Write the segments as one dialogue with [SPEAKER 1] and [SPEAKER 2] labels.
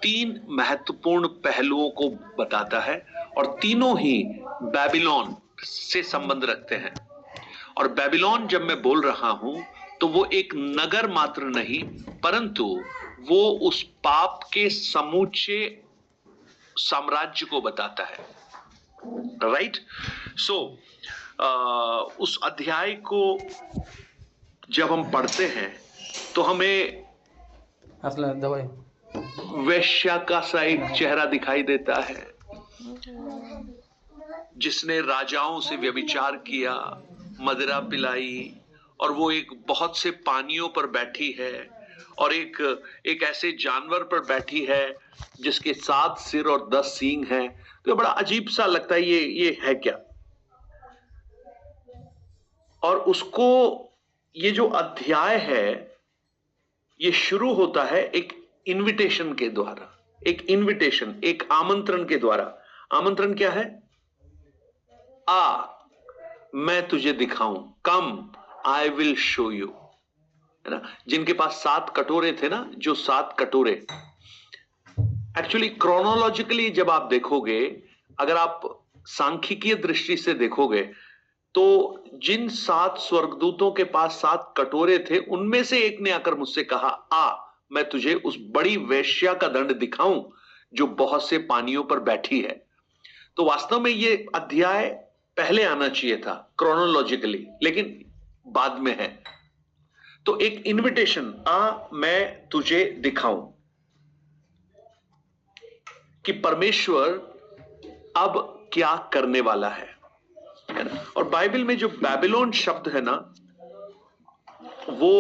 [SPEAKER 1] तीन महत्वपूर्ण पहलुओं को बताता है और तीनों ही बेबीलोन से संबंध रखते हैं। और बेबीलोन जब मैं बोल रहा हूं तो वो एक नगर मात्र नहीं, परंतु वो उस पाप के समूचे साम्राज्य को बताता है। राइट? सो उस अध्याय को जब हम पढ़ते हैं तो हमें वेश्या का सा एक चेहरा दिखाई देता है जिसने राजाओं से व्यभिचार किया, मदिरा पिलाई, और वो एक बहुत से पानियों पर बैठी है और एक ऐसे जानवर पर बैठी है जिसके 7 सिर और 10 सींग हैं। तो बड़ा अजीब सा लगता है, ये है क्या? और उसको, ये जो अध्याय है ये शुरू होता है एक इनविटेशन के द्वारा, एक इनविटेशन, एक आमंत्रण के द्वारा। आमंत्रण क्या है? आ, मैं तुझे दिखाऊं, कम आई विल शो यू, है ना। जिनके पास 7 कटोरे थे ना, जो 7 कटोरे, एक्चुअली क्रोनोलॉजिकली जब आप देखोगे, अगर आप सांख्यिकीय दृष्टि से देखोगे, तो जिन 7 स्वर्गदूतों के पास 7 कटोरे थे, उनमें से एक ने आकर मुझसे कहा, आ, मैं तुझे उस बड़ी वेश्या का दंड दिखाऊं जो बहुत से पानियों पर बैठी है। तो वास्तव में ये अध्याय पहले आना चाहिए था क्रोनोलॉजिकली, लेकिन बाद में है। तो एक इनविटेशन, आ, मैं तुझे दिखाऊं, कि परमेश्वर अब क्या करने वाला है ना। और बाइबल में जो बेबीलोन शब्द है ना, वो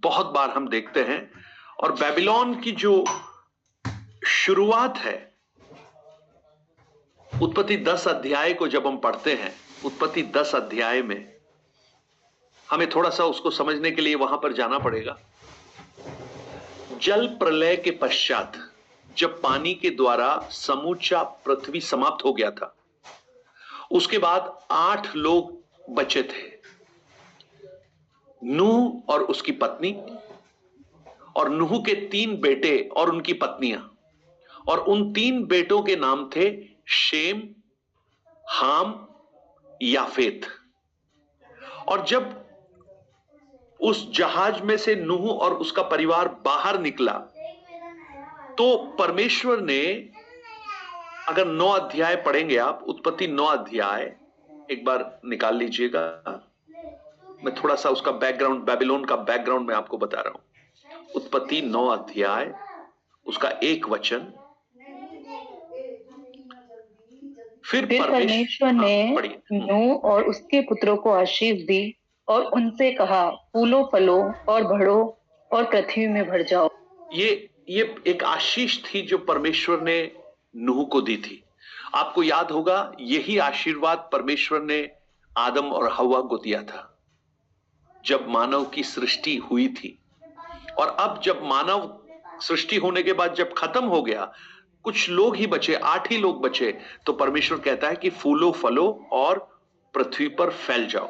[SPEAKER 1] बहुत बार हम देखते हैं। और बेबीलोन की जो शुरुआत है, उत्पत्ति 10 अध्याय को जब हम पढ़ते हैं, उत्पत्ति 10 अध्याय में हमें थोड़ा सा उसको समझने के लिए वहां पर जाना पड़ेगा। जल प्रलय के पश्चात जब पानी के द्वारा समूचा पृथ्वी समाप्त हो गया था, उसके बाद 8 लोग बचे थे, नूह और उसकी पत्नी, और नूह के 3 बेटे और उनकी पत्नियां। और उन 3 बेटों के नाम थे शेम, हाम, याफेत। और जब उस जहाज में से नूह और उसका परिवार बाहर निकला, तो परमेश्वर ने, अगर 9 अध्याय पढ़ेंगे आप, उत्पत्ति 9 अध्याय एक बार निकाल लीजिएगा। मैं थोड़ा सा उसका बैकग्राउंड, बेबीलोन का बैकग्राउंड मैं आपको बता रहा हूं। उत्पत्ति 9 अध्याय उसका 1 वचन। फिर
[SPEAKER 2] परमेश्वर ने नूह और उसके पुत्रों को आशीष दी और उनसे कहा, फूलो फलो और बढ़ो और पृथ्वी में भर जाओ।
[SPEAKER 1] ये एक आशीष थी जो परमेश्वर ने नूह को दी थी। आपको याद होगा, यही आशीर्वाद परमेश्वर ने आदम और हव्वा को दिया था जब मानव की सृष्टि हुई थी। और अब जब मानव सृष्टि होने के बाद जब खत्म हो गया, कुछ लोग ही बचे, 8 ही लोग बचे, तो परमेश्वर कहता है कि फूलो फलो और पृथ्वी पर फैल जाओ।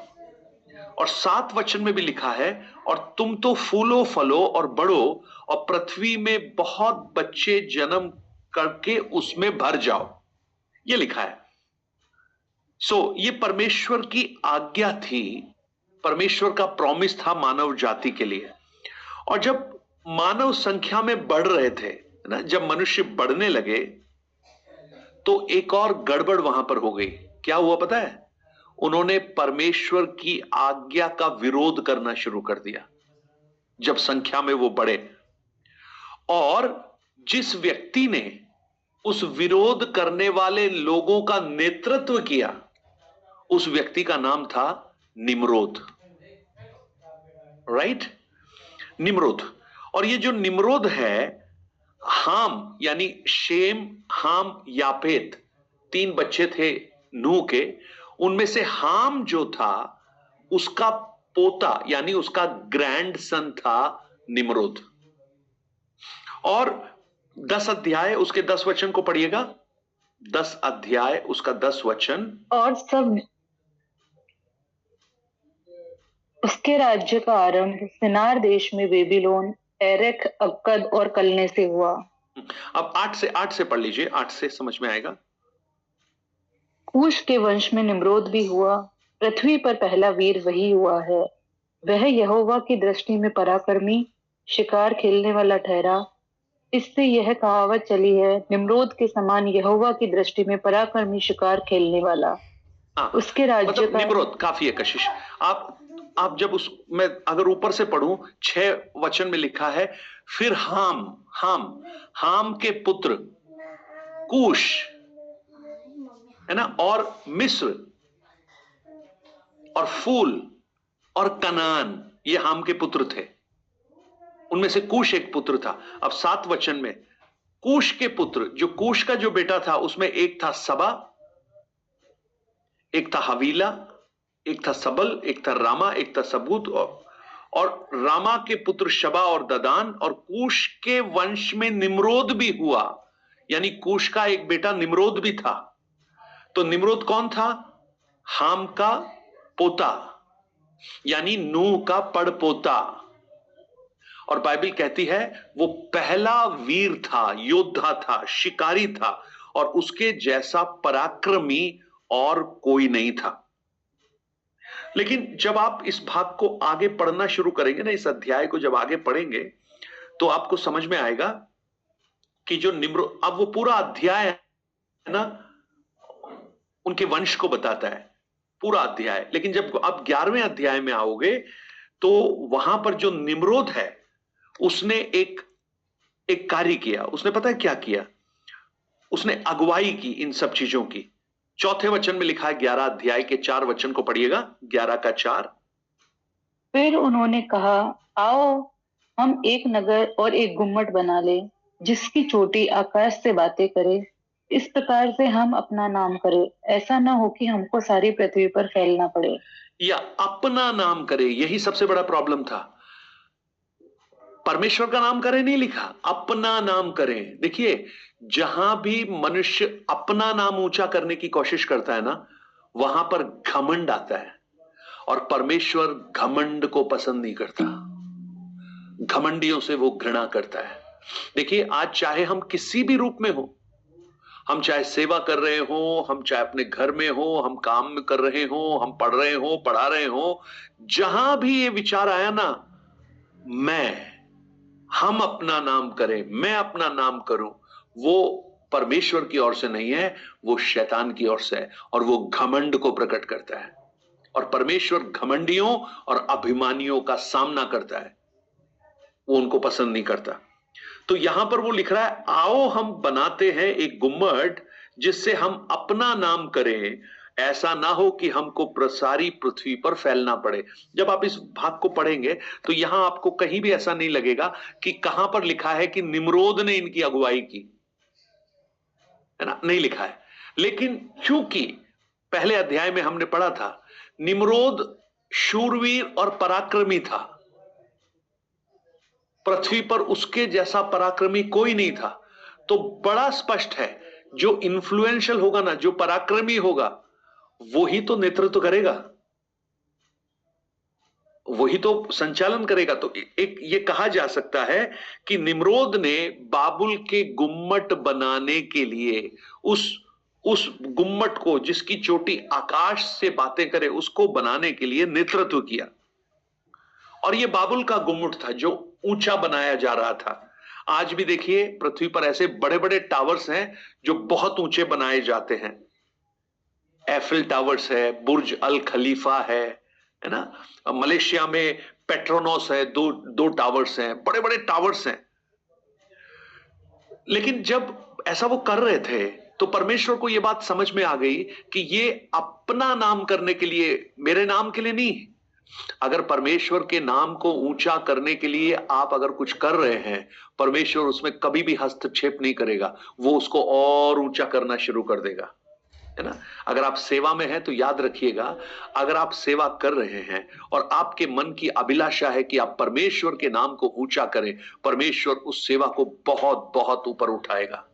[SPEAKER 1] और 7 वचन में भी लिखा है, और तुम तो फूलो फलो और बढ़ो और पृथ्वी में बहुत बच्चे जन्म करके उसमें भर जाओ, ये लिखा है। ये परमेश्वर की आज्ञा थी, परमेश्वर का प्रॉमिस था मानव जाति के लिए। और जब मानव संख्या में बढ़ रहे थे ना, जब मनुष्य बढ़ने लगे, तो एक और गड़बड़ वहां पर हो गई। क्या हुआ पता है? उन्होंने परमेश्वर की आज्ञा का विरोध करना शुरू कर दिया जब संख्या में वो बढ़े। और जिस व्यक्ति ने उस विरोध करने वाले लोगों का नेतृत्व किया, उस व्यक्ति का नाम था निम्रोद। राइट? निम्रोद। और ये जो निम्रोद है, हाम यानी शेम, हाम, यापेत, 3 बच्चे थे नूह के। उनमें से हाम जो था, उसका पोता यानी उसका ग्रैंडसन था निम्रोद। और 10 अध्याय उसके 10 वचन को पढ़िएगा। 10 अध्याय उसका 10 वचन।
[SPEAKER 2] और सब उसके राज्य का आरंभ सिनार देश में बेबीलोन, एरेक, अक्कद और कलने से हुआ।
[SPEAKER 1] अब 8 से पढ़ लीजिए, 8 से समझ में आएगा।
[SPEAKER 2] कूश के वंश में निम्रोद भी हुआ, पृथ्वी पर पहला वीर वही हुआ है। वह यहोवा की दृष्टि में पराक्रमी, शिकार खेलने वाला ठहरा। इससे यह कहावत चली है, निम्रोद के समान यहोवा की दृष्टि में पराक्रमी, शिकार खेलने वाला।
[SPEAKER 1] हाँ,
[SPEAKER 2] उसके राज्य
[SPEAKER 1] मतलब
[SPEAKER 2] का
[SPEAKER 1] निम्रोद काफी है कशिश। आप जब उस, मैं अगर ऊपर से पढ़ूं, 6 वचन में लिखा है, फिर हाम के पुत्र कूश, है ना, और मिस्र और फूल और कनान, ये हाम के पुत्र थे। उनमें से कूश एक पुत्र था। अब 7 वचन में कूश के पुत्र, जो कूश का जो बेटा था, उसमें एक था सबा, एक था हवीला, एक था सबल, एक था रामा, एक था सबूत, और रामा के पुत्र शबा और ददान। और कूश के वंश में निम्रोद भी हुआ, यानी कूश का एक बेटा निम्रोद भी था। तो निम्रोद कौन था? हाम का पोता, यानी नूह का पड़पोता। और बाइबल कहती है वो पहला वीर था, योद्धा था, शिकारी था, और उसके जैसा पराक्रमी और कोई नहीं था। लेकिन जब आप इस भाग को आगे पढ़ना शुरू करेंगे ना, इस अध्याय को जब आगे पढ़ेंगे, तो आपको समझ में आएगा कि जो निम्रोद, अब वो पूरा अध्याय है ना, उनके वंश को बताता है, पूरा अध्याय। लेकिन जब आप 11वें अध्याय में आओगे, तो वहां पर जो निम्रोद है, उसने एक कार्य किया। उसने पता है क्या किया? उसने अगुवाई की इन सब चीजों की। 4 वचन में लिखा है, 11 अध्याय के 4 वचन को पढ़िएगा, 11 का 4।
[SPEAKER 2] फिर उन्होंने कहा, आओ हम एक नगर और एक गुम्मट बना ले, जिसकी चोटी आकाश से बातें करे। इस प्रकार से हम अपना नाम करें, ऐसा ना हो कि हमको सारी पृथ्वी पर फैलना पड़े।
[SPEAKER 1] या अपना नाम करे, यही सबसे बड़ा प्रॉब्लम था। परमेश्वर का नाम करें नहीं लिखा, अपना नाम करें। देखिए, जहां भी मनुष्य अपना नाम ऊंचा करने की कोशिश करता है ना, वहां पर घमंड आता है, और परमेश्वर घमंड को पसंद नहीं करता। घमंडियों से वो घृणा करता है। देखिए, आज चाहे हम किसी भी रूप में हो, हम चाहे सेवा कर रहे हो, हम चाहे अपने घर में हो, हम काम कर रहे हो, हम पढ़ रहे हो, पढ़ा रहे हो, जहां भी ये विचार आया ना, हम अपना नाम करें, मैं अपना नाम करूं, वो परमेश्वर की ओर से नहीं है, वो शैतान की ओर से है, और वो घमंड को प्रकट करता है। और परमेश्वर घमंडियों और अभिमानियों का सामना करता है, वो उनको पसंद नहीं करता। तो यहां पर वो लिख रहा है, आओ हम बनाते हैं एक गुम्मट, जिससे हम अपना नाम करें, ऐसा ना हो कि हमको सारी पृथ्वी पर फैलना पड़े। जब आप इस भाग को पढ़ेंगे, तो यहां आपको कहीं भी ऐसा नहीं लगेगा कि कहां पर लिखा है कि निम्रोद ने इनकी अगुवाई की, है ना, नहीं लिखा है। लेकिन चूंकि पहले अध्याय में हमने पढ़ा था, निम्रोद शूरवीर और पराक्रमी था, पृथ्वी पर उसके जैसा पराक्रमी कोई नहीं था। तो बड़ा स्पष्ट है, जो इन्फ्लुएंशियल होगा ना, जो पराक्रमी होगा, वही तो नेतृत्व करेगा, वही तो संचालन करेगा। तो एक ये कहा जा सकता है कि निम्रोद ने बाबुल के गुम्मट बनाने के लिए, उस गुम्मट को जिसकी चोटी आकाश से बातें करे, उसको बनाने के लिए नेतृत्व किया। और ये बाबुल का गुम्मट था जो ऊंचा बनाया जा रहा था। आज भी देखिए, पृथ्वी पर ऐसे बड़े बड़े टावर्स हैं जो बहुत ऊंचे बनाए जाते हैं। एफिल टावर्स है, बुर्ज अल खलीफा है ना, मलेशिया में पेट्रोनोस है, दो टावर्स हैं, बड़े बड़े टावर्स हैं। लेकिन जब ऐसा वो कर रहे थे, तो परमेश्वर को यह बात समझ में आ गई कि ये अपना नाम करने के लिए, मेरे नाम के लिए नहीं। अगर परमेश्वर के नाम को ऊंचा करने के लिए आप अगर कुछ कर रहे हैं, परमेश्वर उसमें कभी भी हस्तक्षेप नहीं करेगा, वो उसको और ऊंचा करना शुरू कर देगा, है ना। अगर आप सेवा में हैं, तो याद रखिएगा, अगर आप सेवा कर रहे हैं और आपके मन की अभिलाषा है कि आप परमेश्वर के नाम को ऊंचा करें, परमेश्वर उस सेवा को बहुत बहुत ऊपर उठाएगा।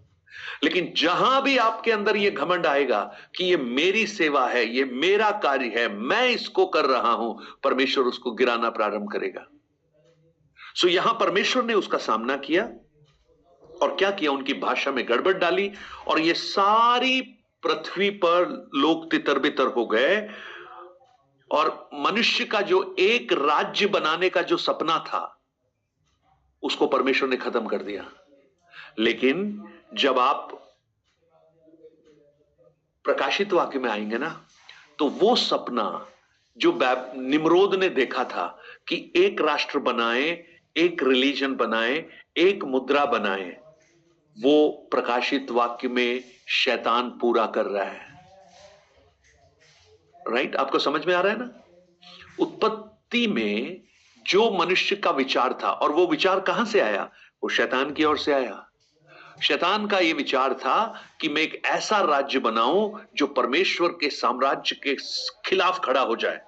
[SPEAKER 1] लेकिन जहां भी आपके अंदर यह घमंड आएगा कि ये मेरी सेवा है, ये मेरा कार्य है, मैं इसको कर रहा हूं, परमेश्वर उसको गिराना प्रारंभ करेगा। सो यहां परमेश्वर ने उसका सामना किया, और क्या किया, उनकी भाषा में गड़बड़ डाली और ये सारी पृथ्वी पर लोग तितर बितर हो गए और मनुष्य का जो एक राज्य बनाने का जो सपना था उसको परमेश्वर ने खत्म कर दिया। लेकिन जब आप प्रकाशित वाक्य में आएंगे ना, तो वो सपना जो निम्रोद ने देखा था कि एक राष्ट्र बनाए, एक रिलीजन बनाए, एक मुद्रा बनाए, वो प्रकाशित वाक्य में शैतान पूरा कर रहा है। राइट? आपको समझ में आ रहा है ना? उत्पत्ति में जो मनुष्य का विचार था, और वो विचार कहां से आया? वो शैतान की ओर से आया। शैतान का यह विचार था कि मैं एक ऐसा राज्य बनाऊं जो परमेश्वर के साम्राज्य के खिलाफ खड़ा हो जाए,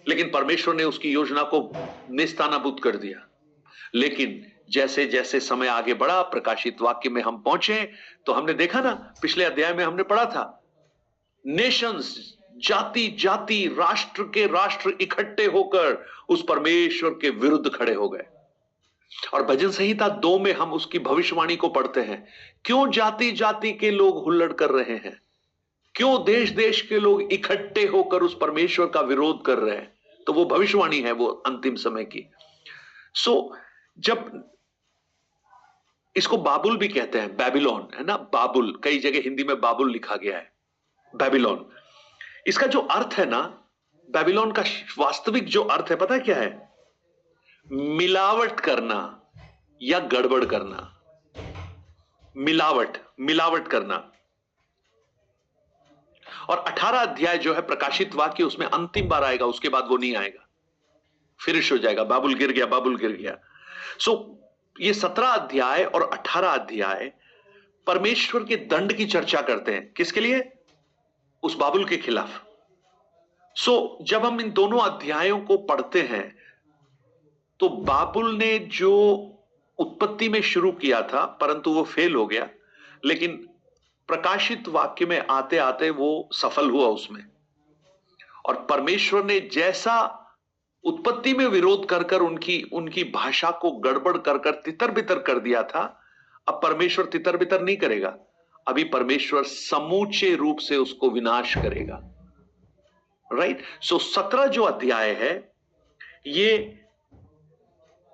[SPEAKER 1] लेकिन परमेश्वर ने उसकी योजना को निस्तानाबूद कर दिया। लेकिन जैसे जैसे समय आगे बढ़ा, प्रकाशित वाक्य में हम पहुंचे, तो हमने देखा ना, पिछले अध्याय में हमने पढ़ा था, नेशंस, जाति जाति, राष्ट्र के राष्ट्र इकट्ठे होकर उस परमेश्वर के विरुद्ध खड़े हो गए। और भजन संहिता 2 में हम उसकी भविष्यवाणी को पढ़ते हैं। क्यों जाति जाति के लोग हुल्लड़ कर रहे हैं? क्यों देश देश के लोग इकट्ठे होकर उस परमेश्वर का विरोध कर रहे हैं? तो वो भविष्यवाणी है, वो अंतिम समय की। जब इसको बाबुल भी कहते हैं, बेबीलोन है ना, बाबुल, कई जगह हिंदी में बाबुल लिखा गया है, बेबीलोन। इसका जो अर्थ है ना, बेबीलोन का वास्तविक जो अर्थ है पता है क्या है? मिलावट करना या गड़बड़ करना। मिलावट करना। और 18 अध्याय जो है प्रकाशित वाक्य, उसमें अंतिम बार आएगा, उसके बाद वो नहीं आएगा, फिनिश हो जाएगा, बाबुल गिर गया, बाबुल गिर गया। ये 17 अध्याय और 18 अध्याय परमेश्वर के दंड की चर्चा करते हैं। किसके लिए? उस बाबुल के खिलाफ। जब हम इन दोनों अध्यायों को पढ़ते हैं, तो बाबुल ने जो उत्पत्ति में शुरू किया था, परंतु वो फेल हो गया, लेकिन प्रकाशित वाक्य में आते आते वो सफल हुआ उसमें। और परमेश्वर ने जैसा उत्पत्ति में विरोध कर कर उनकी भाषा को गड़बड़ कर कर तितर बितर कर दिया था, अब परमेश्वर तितर बितर नहीं करेगा, अभी परमेश्वर समूचे रूप से उसको विनाश करेगा। राइट? 17 जो अध्याय है, ये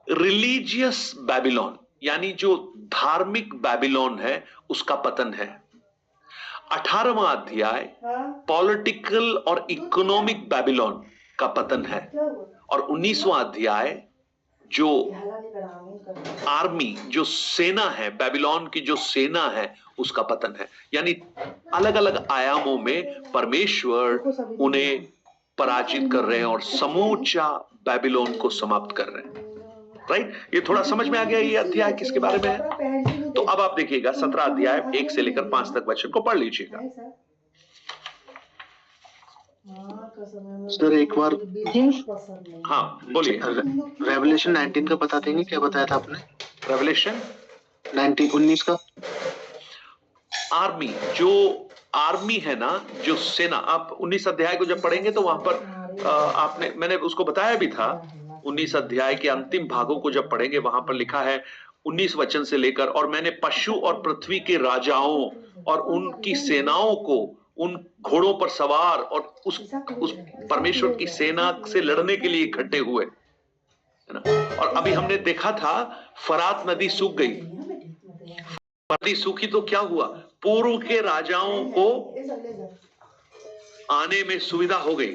[SPEAKER 1] रिलीजियस बैबिलोन, यानी जो धार्मिक बैबिलोन है, उसका पतन है। 18वां अध्याय पॉलिटिकल और इकोनॉमिक बैबिलोन का पतन है। और 19वां अध्याय जो आर्मी, जो सेना है, बैबिलोन की जो सेना है, उसका पतन है। यानी अलग अलग आयामों में परमेश्वर उन्हें पराजित कर रहे हैं और समूचा बैबिलोन को समाप्त कर रहे हैं। राइट? ये थोड़ा समझ में आ गया ये अध्याय किसके बारे में है? तो अब आप देखिएगा 17 अध्याय 1 से लेकर 5 तक वचन को पढ़ लीजिएगा।
[SPEAKER 3] सर एक बार,
[SPEAKER 1] हाँ बोलिए।
[SPEAKER 3] रेवलेशन 19 का बता देंगे, क्या बताया था आपने?
[SPEAKER 1] रेवलेशन
[SPEAKER 3] 19 का
[SPEAKER 1] आर्मी, जो आर्मी है ना, जो सेना, आप 19 अध्याय को जब पढ़ेंगे तो वहां पर मैंने उसको बताया भी था। 19 अध्याय के अंतिम भागों को जब पढ़ेंगे, वहां पर लिखा है 19 वचन से लेकर, और मैंने पशु और पृथ्वी के राजाओं और उनकी सेनाओं को, उन घोड़ों पर सवार और उस परमेश्वर की सेना से लड़ने के लिए इकट्ठे हुए, है ना। और अभी हमने देखा था फरात नदी सूख गई। नदी सूखी तो क्या हुआ? पूर्व के राजाओं को आने में सुविधा हो गई।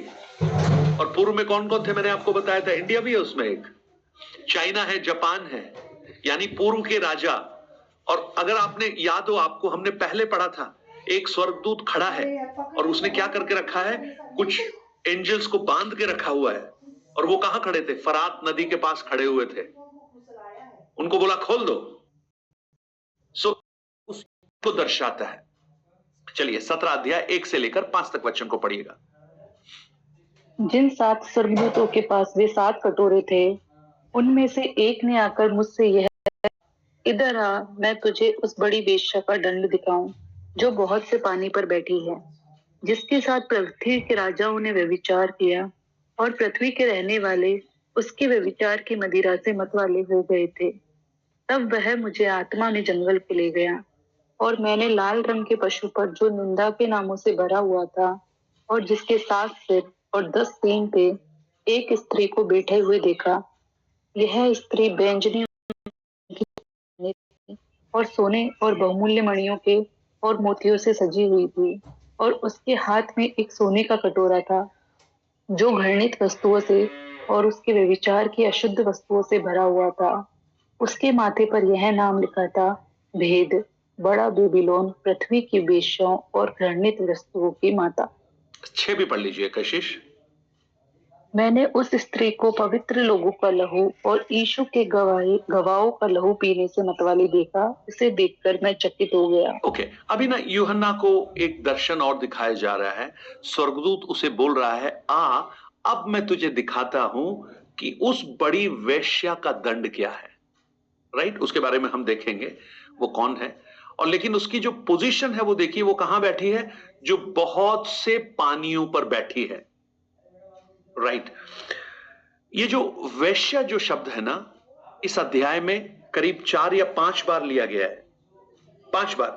[SPEAKER 1] और पूर्व में कौन कौन थे? मैंने आपको बताया था, इंडिया भी है उसमें, एक चाइना है, जापान है, यानी पूर्व के राजा। और अगर आपने याद हो, आपको हमने पहले पढ़ा था, एक स्वर्गदूत खड़ा है और उसने क्या करके रखा है? कुछ एंजल्स को बांध के रखा हुआ है। और वो कहां खड़े थे? फरात नदी के पास खड़े हुए थे। उनको बोला खोल दो। उसको दर्शाता है। चलिए 17 अध्याय 1 से लेकर 5 तक वचन को पढ़िएगा।
[SPEAKER 2] जिन 7 स्वर्गदूतों के पास वे 7 कटोरे थे, उनमें से एक ने आकर मुझसे यह, इधर आ, मैं तुझे उस बड़ी वेश्या का दंड दिखाऊं जो बहुत से पानी पर बैठी है, जिसके साथ पृथ्वी के राजाओं ने व्यभिचार किया और पृथ्वी के रहने वाले उसके व्यभिचार की मदिरा से मतवाले हो गए थे। तब वह मुझे आत्मा में जंगल को ले गया और मैंने लाल रंग के पशु पर जो निंदा के नामों से भरा हुआ था और जिसके 7 सिर और 10 सींग थे, एक स्त्री को बैठे हुए देखा। यह स्त्री बैंजनी और सोने और बहुमूल्य मणियों के और मोतियों से सजी हुई थी और उसके हाथ में एक सोने का कटोरा था जो घृणित वस्तुओं से और उसके व्यभिचार की अशुद्ध वस्तुओं से भरा हुआ था। उसके माथे पर यह नाम लिखा था, भेद, बड़ा बेबीलोन, पृथ्वी की वेश्याओं और घृणित वस्तुओं की माता।
[SPEAKER 1] 6 भी पढ़ लीजिए कशिश।
[SPEAKER 2] मैंने उस स्त्री को पवित्र लोगों का लहू और यीशु के गवाहों का लहू पीने से मतवाली देखा। उसे देखकर मैं चकित हो गया।
[SPEAKER 1] ओके, अभी ना यूहन्ना को एक दर्शन और दिखाया जा रहा है। स्वर्गदूत उसे बोल रहा है, अब मैं तुझे दिखाता हूं कि उस बड़ी वेश्या का दंड क्या है। राइट, उसके बारे में हम देखेंगे वो कौन है। और लेकिन उसकी जो पोजीशन है वो देखिए, वो कहां बैठी है, जो बहुत से पानियों पर बैठी है। राइट, ये जो वेश्या जो शब्द है ना, इस अध्याय में करीब 4 या 5 बार लिया गया है। 5 बार।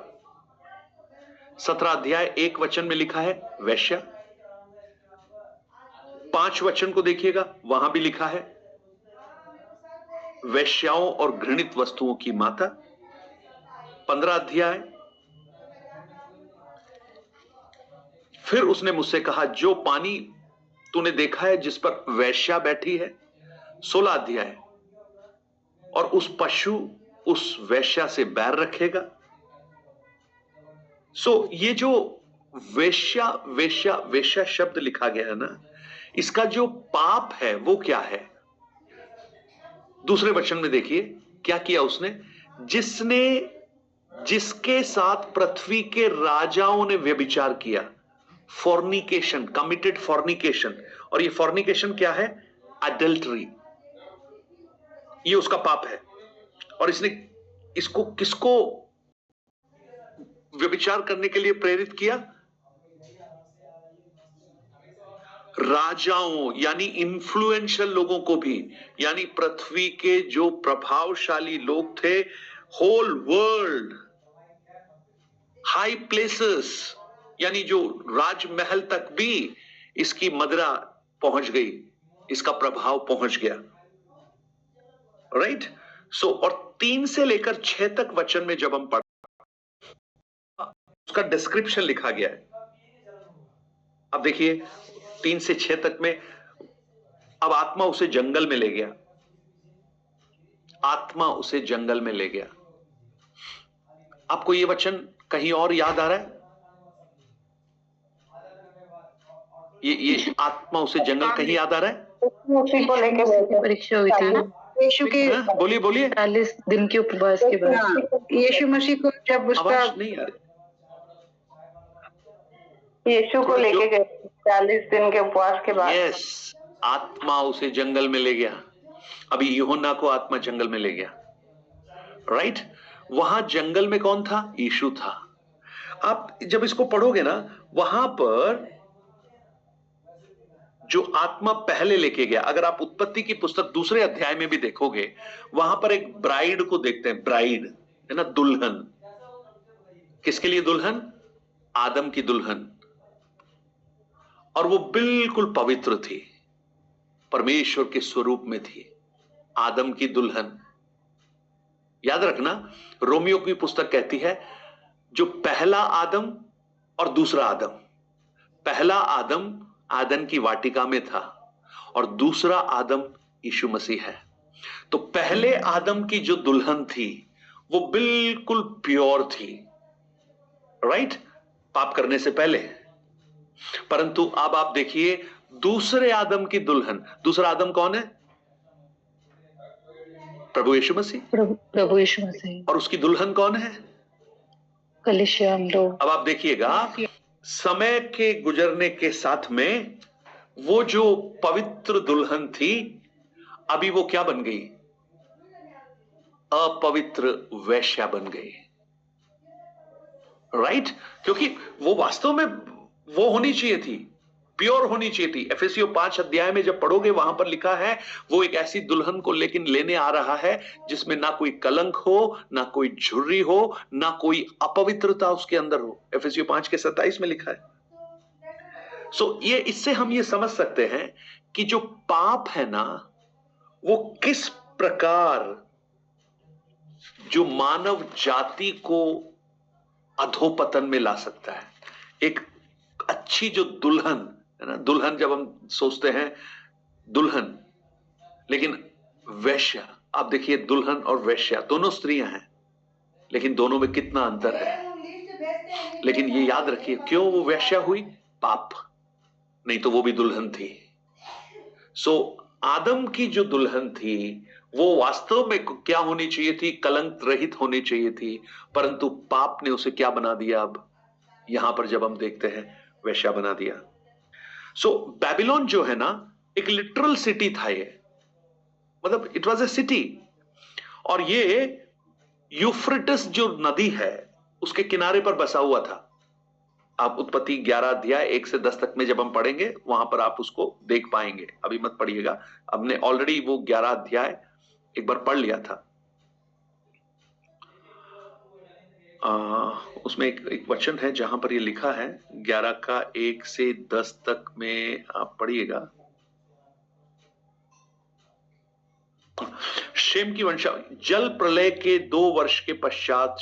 [SPEAKER 1] 17 अध्याय 1 वचन में लिखा है वेश्या। 5 वचन को देखिएगा, वहां भी लिखा है वेश्याओं और घृणित वस्तुओं की माता। 15 अध्याय फिर उसने मुझसे कहा, जो पानी तूने देखा है जिस पर वेश्या बैठी है। 16 अध्याय, और उस पशु उस वेश्या से बैर रखेगा। ये जो वेश्या वेश्या वेश्या शब्द लिखा गया है ना, इसका जो पाप है वो क्या है। दूसरे वचन में देखिए क्या किया उसने, जिसके साथ पृथ्वी के राजाओं ने व्यभिचार किया। Fornication, committed fornication. और ये फॉर्निकेशन क्या है, अडल्टरी, ये उसका पाप है। और इसने इसको किसको व्यभिचार करने के लिए प्रेरित किया, राजाओं यानी इन्फ्लुएंशियल लोगों को भी, यानी पृथ्वी के जो प्रभावशाली लोग थे, होल वर्ल्ड, हाई प्लेसेस, यानी जो राजमहल तक भी इसकी मदिरा पहुंच गई, इसका प्रभाव पहुंच गया। राइट, और 3 से लेकर 6 तक वचन में जब हम पढ़, उसका डिस्क्रिप्शन लिखा गया है। अब देखिए 3 से 6 तक में, अब आत्मा उसे जंगल में ले गया। आत्मा उसे जंगल में ले गया। आपको ये वचन कहीं और याद आ रहा है? ये आत्मा उसे जंगल कहीं याद आ रहा है?
[SPEAKER 2] को लेकर परीक्षा हुई थी ना, यीशु के,
[SPEAKER 1] बोलिए बोलिए।
[SPEAKER 2] 40 दिन के उपवास के बाद यीशु मसीह को जब उसका
[SPEAKER 1] नहीं यार,
[SPEAKER 2] यीशु को लेके गए 40 दिन के उपवास के बाद।
[SPEAKER 1] यस, आत्मा उसे जंगल में ले गया। अभी यूहन्ना को आत्मा जंगल में ले गया। राइट, वहां जंगल में कौन था? यीशु था। आप जब इसको पढ़ोगे ना, वहां पर जो आत्मा पहले लेके गया, अगर आप उत्पत्ति की पुस्तक दूसरे अध्याय में भी देखोगे, वहां पर एक ब्राइड को देखते हैं। ब्राइड है ना, दुल्हन। किसके लिए दुल्हन? आदम की दुल्हन। और वो बिल्कुल पवित्र थी, परमेश्वर के स्वरूप में थी, आदम की दुल्हन। याद रखना, रोमियो की पुस्तक कहती है जो पहला आदम और दूसरा आदम, पहला आदम आदन की वाटिका में था और दूसरा आदम यीशु मसीह है। तो पहले आदम की जो दुल्हन थी वो बिल्कुल प्योर थी, राइट, पाप करने से पहले। परंतु अब आप देखिए दूसरे आदम की दुल्हन, दूसरा आदम कौन है? प्रभु यीशु मसीह।
[SPEAKER 2] प्रभु यीशु मसीह।
[SPEAKER 1] और उसकी दुल्हन कौन है?
[SPEAKER 2] कलीसिया हम लोग।
[SPEAKER 1] अब आप देखिएगा, समय के गुजरने के साथ में वो जो पवित्र दुल्हन थी, अभी वो क्या बन गई? अपवित्र वेश्या बन गई। राइट, क्योंकि वो वास्तव में वो होनी चाहिए थी, प्योर होनी चाहिए थी। एफएससी 5 अध्याय में जब पढ़ोगे वहां पर लिखा है वो एक ऐसी दुल्हन को लेकिन लेने आ रहा है जिसमें ना कोई कलंक हो, ना कोई झुर्री हो, ना कोई अपवित्रता उसके अंदर हो। एफएससी 5 के 27 में लिखा है। ये इससे हम ये समझ सकते हैं कि जो पाप है ना वो किस प्रकार जो मानव जाति को अधोपतन में ला सकता है। एक अच्छी जो दुल्हन है ना, दुल्हन जब हम सोचते हैं दुल्हन, लेकिन वैश्या, आप देखिए दुल्हन और वैश्या दोनों स्त्रियां हैं लेकिन दोनों में कितना अंतर है। लेकिन ये याद रखिए क्यों वो वैश्या हुई? पाप, नहीं तो वो भी दुल्हन थी। आदम की जो दुल्हन थी वो वास्तव में क्या होनी चाहिए थी? कलंक रहित होनी चाहिए थी, परंतु पाप ने उसे क्या बना दिया? अब यहां पर जब हम देखते हैं वैश्या बना दिया। बेबीलोन जो है ना एक लिटरल सिटी था, ये मतलब इट वाज ए सिटी, और ये यूफ्रेटिस जो नदी है उसके किनारे पर बसा हुआ था। आप उत्पत्ति 11 अध्याय 1 से 10 तक में जब हम पढ़ेंगे वहां पर आप उसको देख पाएंगे, अभी मत पढ़िएगा, हमने ऑलरेडी वो 11 अध्याय एक बार पढ़ लिया था। उसमें एक वचन है जहां पर ये लिखा है 11 का 1 से 10 तक में आप पढ़िएगा। शेम की वंशावली, जल प्रलय के 2 वर्ष के पश्चात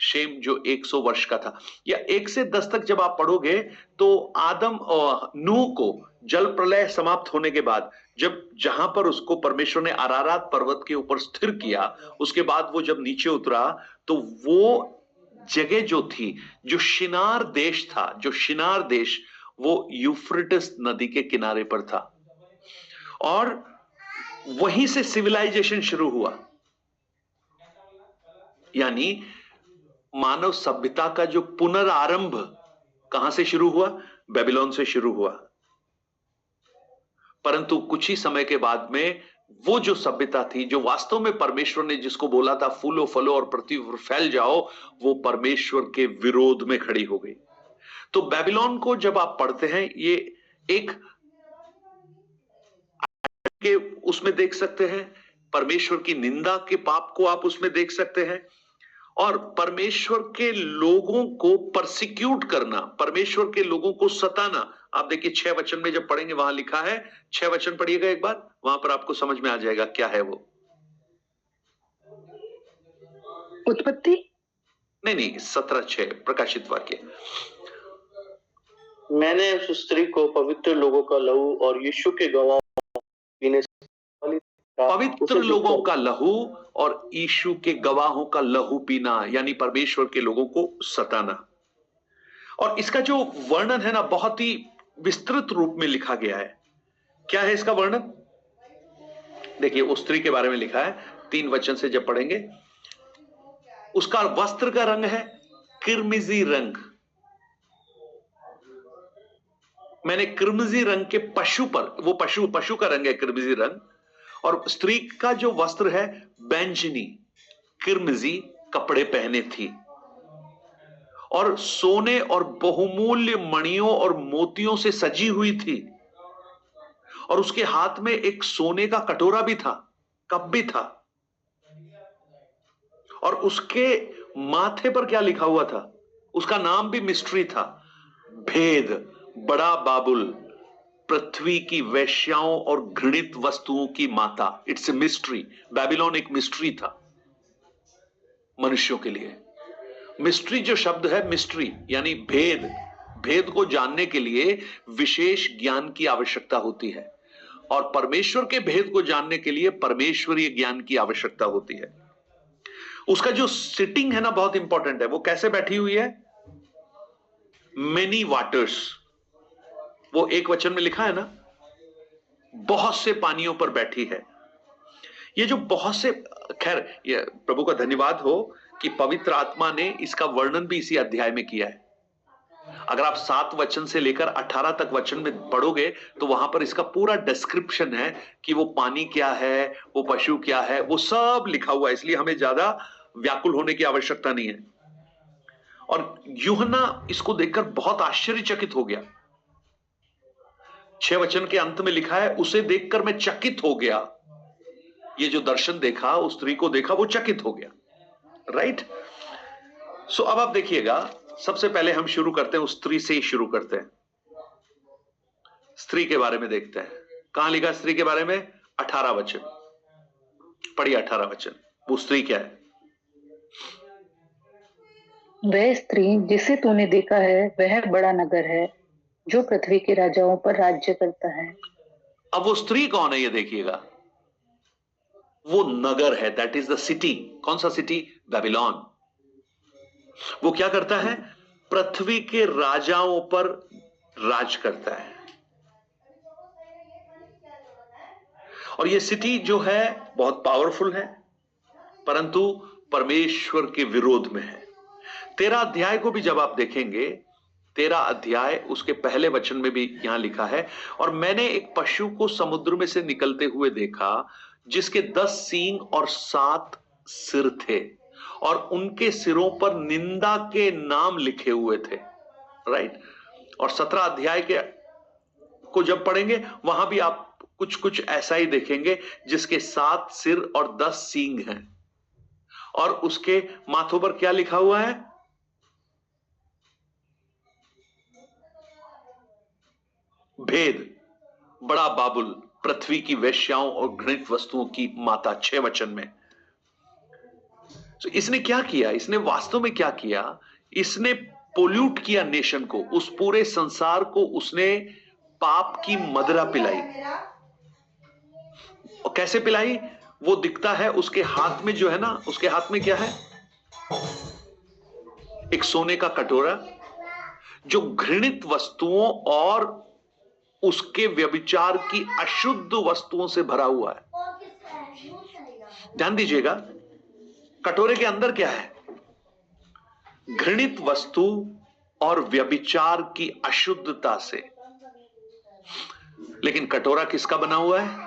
[SPEAKER 1] शेम जो 100 वर्ष का था, या 1 से 10 तक जब आप पढ़ोगे तो आदम और नूह को जल प्रलय समाप्त होने के बाद जब जहां पर उसको परमेश्वर ने अरारात पर्वत के ऊपर स्थिर किया, उसके बाद वो जब नीचे उतरा तो वो जगह जो थी, जो शिनार देश था, जो शिनार देश वो यूफ्रेटिस नदी के किनारे पर था, और वहीं से सिविलाइजेशन शुरू हुआ। यानी मानव सभ्यता का जो पुनरारंभ कहां से शुरू हुआ? बेबीलोन से शुरू हुआ। परंतु कुछ ही समय के बाद में वो जो सभ्यता थी, जो वास्तव में परमेश्वर ने जिसको बोला था फूलो फलो और पृथ्वी पर फैल जाओ, वो परमेश्वर के विरोध में खड़ी हो गई। तो बेबीलोन को जब आप पढ़ते हैं, ये एक के उसमें देख सकते हैं, परमेश्वर की निंदा के पाप को आप उसमें देख सकते हैं, और परमेश्वर के लोगों को परसिक्यूट करना, परमेश्वर के लोगों को सताना। आप देखिए 6 वचन में जब पढ़ेंगे वहां लिखा है, 6 वचन पढ़िएगा एक बार, वहां पर आपको समझ में आ जाएगा क्या है वो।
[SPEAKER 2] उत्पत्ति
[SPEAKER 1] नहीं 17:6 प्रकाशित वाक्य।
[SPEAKER 4] मैंने उस स्त्री को पवित्र लोगों का लहू और यीशु के गवाह पीने
[SPEAKER 1] पवित्र लोगों का लहू और यीशु के गवाहों का लहू पीना, यानी परमेश्वर के लोगों को सताना। और इसका जो वर्णन है ना बहुत ही विस्तृत रूप में लिखा गया है। क्या है इसका वर्णन? देखिए उस स्त्री के बारे में लिखा है 3 वचन से जब पढ़ेंगे, उसका वस्त्र का रंग है किरमिजी रंग। मैंने किरमिजी रंग के पशु पर, वो पशु का रंग है किरमिजी रंग, और स्त्री का जो वस्त्र है बैंजनी किरमिजी कपड़े पहने थी, और सोने और बहुमूल्य मणियों और मोतियों से सजी हुई थी, और उसके हाथ में एक सोने का कटोरा भी था, कप भी था, और उसके माथे पर क्या लिखा हुआ था? उसका नाम भी मिस्ट्री था, भेद, बड़ा बाबुल, पृथ्वी की वैश्याओं और घृणित वस्तुओं की माता। It's a mystery. बेबीलोन एक मिस्ट्री था मनुष्यों के लिए। मिस्ट्री जो शब्द है, मिस्ट्री यानी भेद, भेद को जानने के लिए विशेष ज्ञान की आवश्यकता होती है, और परमेश्वर के भेद को जानने के लिए परमेश्वरीय ज्ञान की आवश्यकता होती है। उसका जो सिटिंग है ना बहुत इंपॉर्टेंट है। वो कैसे बैठी हुई है? मेनी वाटर्स, वो 1 वचन में लिखा है ना, बहुत से पानियों पर बैठी है। ये जो बहुत से, खैर ये प्रभु का धन्यवाद हो कि पवित्र आत्मा ने इसका वर्णन भी इसी अध्याय में किया है। अगर आप 7 वचन से लेकर 18 तक वचन में पढ़ोगे तो वहां पर इसका पूरा डिस्क्रिप्शन है कि वो पानी क्या है, वो पशु क्या है, वो सब लिखा हुआ है। इसलिए हमें ज्यादा व्याकुल होने की आवश्यकता नहीं है। और यूहन्ना इसको देखकर बहुत आश्चर्यचकित हो गया। 6 वचन के अंत में लिखा है, उसे देखकर मैं चकित हो गया। ये जो दर्शन देखा, उस स्त्री को देखा, वो चकित हो गया। राइट? सो अब आप देखिएगा, सबसे पहले हम शुरू करते हैं, उस स्त्री से ही शुरू करते हैं। स्त्री के बारे में देखते हैं। कहां लिखा स्त्री के बारे में? 18 वचन पढ़िए। 18 वचन। वो स्त्री क्या है?
[SPEAKER 2] वह स्त्री जिसे तूने देखा है वह बड़ा नगर है जो पृथ्वी के राजाओं पर राज्य करता है।
[SPEAKER 1] अब वो स्त्री कौन है ये देखिएगा। वो नगर है, दैट इज द सिटी। कौन सा सिटी? बेबीलोन। वो क्या करता है? पृथ्वी के राजाओं पर राज करता है। और ये सिटी जो है बहुत पावरफुल है, परंतु परमेश्वर के विरोध में है। 13 अध्याय को भी जब आप देखेंगे, 13 अध्याय उसके पहले वचन में भी यहां लिखा है, और मैंने एक पशु को समुद्र में से निकलते हुए देखा जिसके 10 सींग और 7 सिर थे, और उनके सिरों पर निंदा के नाम लिखे हुए थे। राइट? और 17 अध्याय के को जब पढ़ेंगे, वहां भी आप कुछ कुछ ऐसा ही देखेंगे, जिसके 7 सिर और 10 सींग हैं, और उसके माथों पर क्या लिखा हुआ है? भेद, बड़ा बाबुल, पृथ्वी की वेश्याओं और घृणित वस्तुओं की माता। 6 वचन में। तो इसने क्या किया? इसने वास्तव में क्या किया? इसने पोल्यूट किया नेशन को, उस पूरे संसार को उसने पाप की मदिरा पिलाई। और कैसे पिलाई? वो दिखता है उसके हाथ में, जो है ना, उसके हाथ में क्या है? एक सोने का कटोरा जो घृणित वस्तुओं और उसके व्यभिचार की अशुद्ध वस्तुओं से भरा हुआ है। ध्यान दीजिएगा, कटोरे के अंदर क्या है? घृणित वस्तु और व्यभिचार की अशुद्धता से। लेकिन कटोरा किसका बना हुआ है?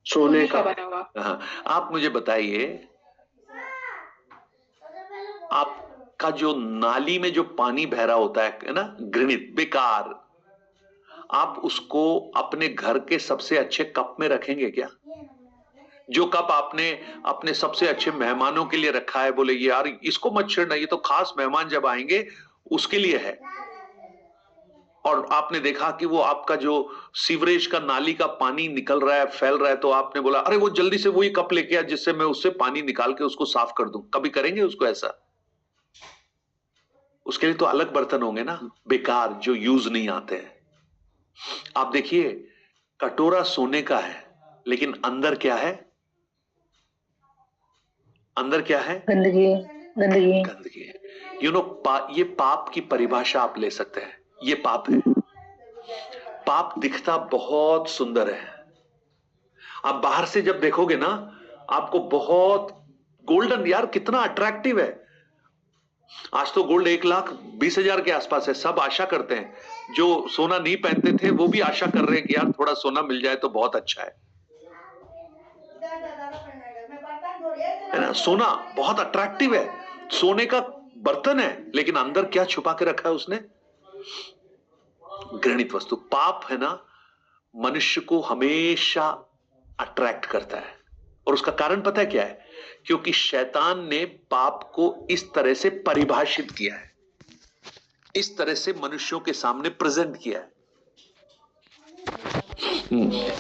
[SPEAKER 3] सोने का।
[SPEAKER 1] हाँ, आप मुझे बताइए, आपका जो नाली में जो पानी बह रहा होता है ना, घृणित, बेकार, आप उसको अपने घर के सबसे अच्छे कप में रखेंगे क्या? जो कप आपने अपने सबसे अच्छे मेहमानों के लिए रखा है, बोले यार इसको मत छेड़ना, ये तो खास मेहमान जब आएंगे उसके लिए है, और आपने देखा कि वो आपका जो सीवरेज का नाली का पानी निकल रहा है, फैल रहा है, तो आपने बोला अरे वो जल्दी से वही कप लेके आ जिससे मैं उससे पानी निकाल के उसको साफ कर दूं। कभी करेंगे उसको ऐसा? उसके लिए तो अलग बर्तन होंगे ना, बेकार, जो यूज नहीं आते हैं। आप देखिए, कटोरा सोने का है, लेकिन अंदर क्या है? अंदर क्या है?
[SPEAKER 2] गंदगी, गंदगी।
[SPEAKER 1] गंदगी। यू नो, ये पाप की परिभाषा आप ले सकते हैं। ये पाप है। पाप दिखता बहुत सुंदर है। आप बाहर से जब देखोगे ना, आपको बहुत गोल्डन, यार कितना अट्रैक्टिव है। आज तो गोल्ड 1,20,000 के आसपास है। सब आशा करते हैं, जो सोना नहीं पहनते थे वो भी आशा कर रहे हैं कि यार थोड़ा सोना मिल जाए तो बहुत अच्छा है ना? सोना बहुत अट्रैक्टिव है, सोने का बर्तन है, लेकिन अंदर क्या छुपा के रखा है उसने? घृणित वस्तु। पाप है ना, मनुष्य को हमेशा अट्रैक्ट करता है, और उसका कारण पता है क्या है? क्योंकि शैतान ने पाप को इस तरह से परिभाषित किया है, इस तरह से मनुष्यों के सामने प्रेजेंट किया है।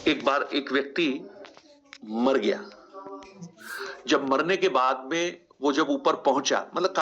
[SPEAKER 1] एक बार एक व्यक्ति मर गया। जब मरने के बाद में वो जब ऊपर पहुंचा, मतलब